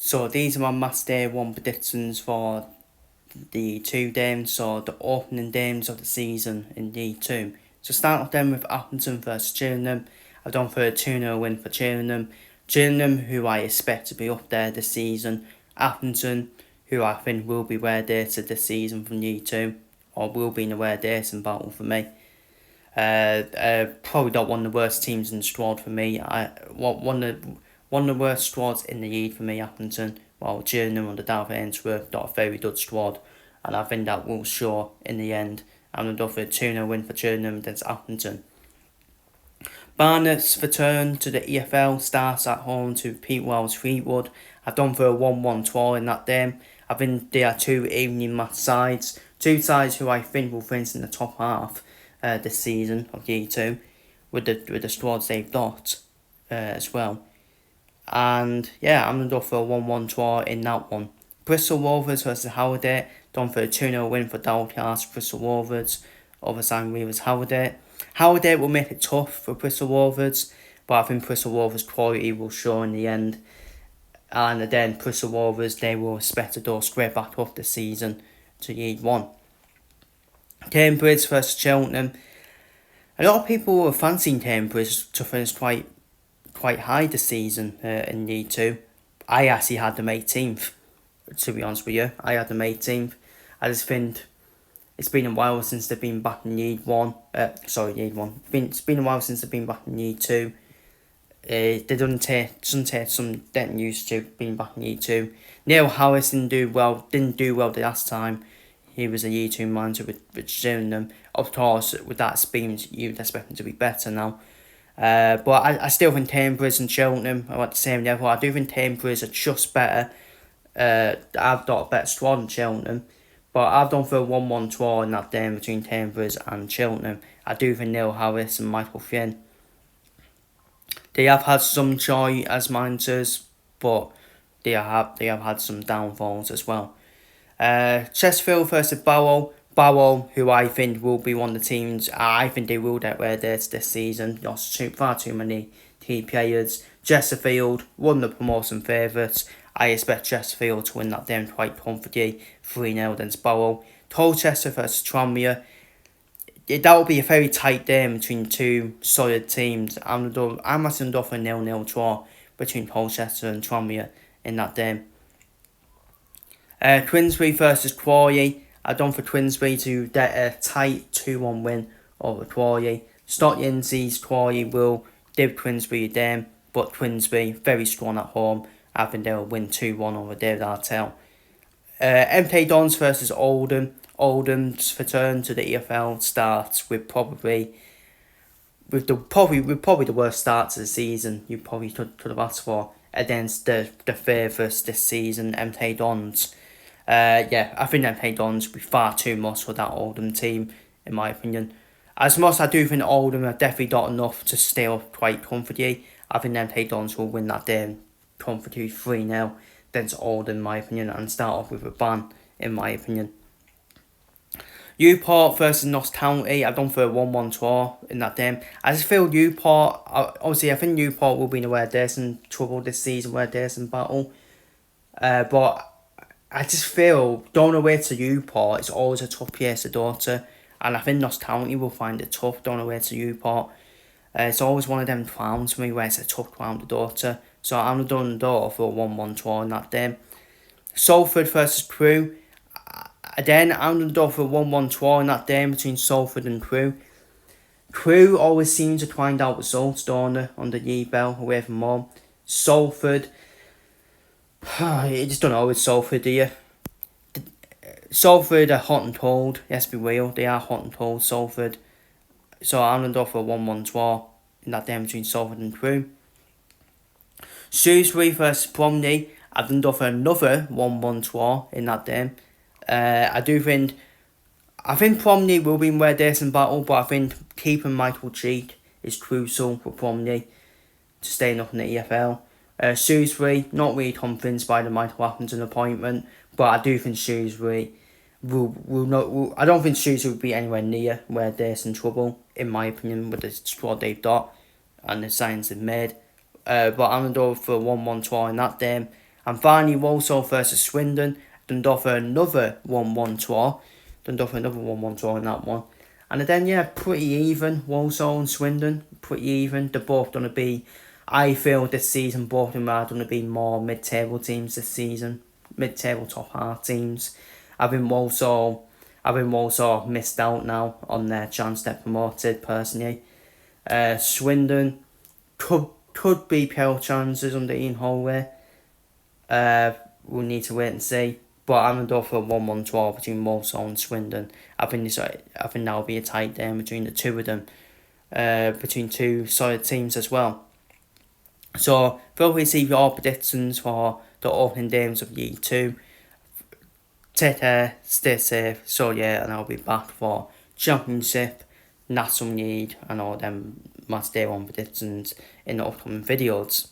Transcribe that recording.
So these are my Matchday 1 predictions for the two games, so the opening games of the season in League 2. So start off then with Appleton versus Gillingham. I've done for a 2-0 win for Gillingham. Gillingham, who I expect to be up there this season. Appleton, who I think will be relegated this season from League 2, or will be in a relegation battle for me. Probably not one of the worst teams in the squad for me. One of the worst squads in the league for me, Appleton. While Gillingham on the Dalvin Ainsworth got a very good squad, and I think that will show in the end. I'm going to go for a 2-0 win for Gillingham against Appleton. Barnet's return to the EFL starts at home to Pete Wells Fleetwood. I've done for a 1-1 draw in that game. I think they are two evening match sides. Two sides who I think will finish in the top half this season of League 2 with the squads they've got as well. And yeah, I'm going to go for a 1-1 draw in that one. Bristol Rovers versus Howard. Done for a 2-0 win for Dowcast Bristol Rovers over St. Weaver's Howard. Howard will make it tough for Bristol Rovers, but I think Bristol Rovers' quality will show in the end. And then Bristol Rovers, they will expect to go straight back up this season to League 1. Cambridge versus Cheltenham. A lot of people were fancying Cambridge to finish quite high this season in League 2. I actually had them 18th, to be honest with you. I had them 18th. I just think it's been a while since they've been back in League 1. League 1. It's been a while since they've been back in League 2. They doesn't take some getting used to being back in League 2. Neil Harris didn't do well the last time he was a League 2 manager with Gillingham. Of course, with that experience, you'd expect him to be better now. But I still think Cambridge and Cheltenham are at the same level. I do think Cambridge are just better. I've got a better squad than Cheltenham. But I've done for a 1-1 draw in that game between Cambridge and Cheltenham. I do think Neil Harris and Michael Finn, they have had some joy as managers, but they have had some downfalls as well. Chesterfield versus Barrow. Barrow, who I think will be one of the teams, I think they will get relegated this season. Lost far too many key players. Chesterfield, one of the promotion favourites. I expect Chesterfield to win that game quite comfortably, 3-0 against Barrow. Colchester versus Tranmere. That will be a very tight game between two solid teams. I'm actually going for a 0-0 draw between Colchester and Tranmere in that game. Twinsbury versus Quarry. I've done for Twinsbury to get a tight 2-1 win over Quarry. Stockton sees Quarry will give Twinsbury a game, but Twinsbury very strong at home. I think they'll win 2-1 over David Artell. MK Dons versus Oldham. Oldham's return to the EFL starts with probably the worst start to the season you probably could have asked for against the favourites this season, MK Dons. I think MK Dons will be far too much for that Oldham team, in my opinion. As much as I do think Oldham have definitely got enough to stay up quite comfortably, I think MK Dons will win that game comfortably 3-0 against Oldham, in my opinion, and start off with a ban, in my opinion. Newport versus Notts County. I've done for a 1-1 draw in that game. I just feel Newport, obviously I think Newport will be in a relegation trouble this season, relegation battle. But I just feel going away to Newport is always a tough place to go to. And I think Notts County will find it tough going away to Newport. It's always one of them grounds for me where it's a tough ground to go to. So I'm going to go for a 1-1 draw in that game. Salford versus Crewe. Again, I'm going to go for a 1-1 draw in that game between Salford and Crewe. Crewe always seem to find out results, don't they, on the League Bell away from home. Salford, you just don't know with Salford, do you? Salford are hot and cold, let's be real. They are hot and cold, Salford. So I'm going to go for a 1-1 draw in that game between Salford and Crewe. Shrewsbury versus Bromley. I've done for another 1-1 draw in that game. I think Bromley will be in a decent battle, but I think keeping Michael Cheek is crucial for Bromley to staying up in the EFL. Shrewsbury, not really convinced by the Michael Appleton appointment, but I do think Shrewsbury I don't think Shrewsbury will be anywhere near where they're in trouble, in my opinion, with the squad they've got and the signs they've made. But I'm going to go for a 1-1 draw in that game. And finally, Walsall versus Swindon. Done offer another 1-1 draw. Done offer another 1-1 draw in that one. And then, yeah, pretty even. Walsall and Swindon, pretty even. They're both going to be, I feel this season, both of them are going to be more mid-table teams this season. Mid-table top half teams. I think Walsall missed out now on their chance to get promoted, personally. Swindon could be pale chances under Ian Holloway. We'll need to wait and see. But I'm going to go for a 1-1 draw between Walsall and Swindon. I think that'll be a tight game between the two of them. Between two solid teams as well. So, feel free to see your predictions for the opening games of Year 2. Take care, stay safe. So yeah, and I'll be back for Championship, National League, and all them Matchday 1 predictions in the upcoming videos.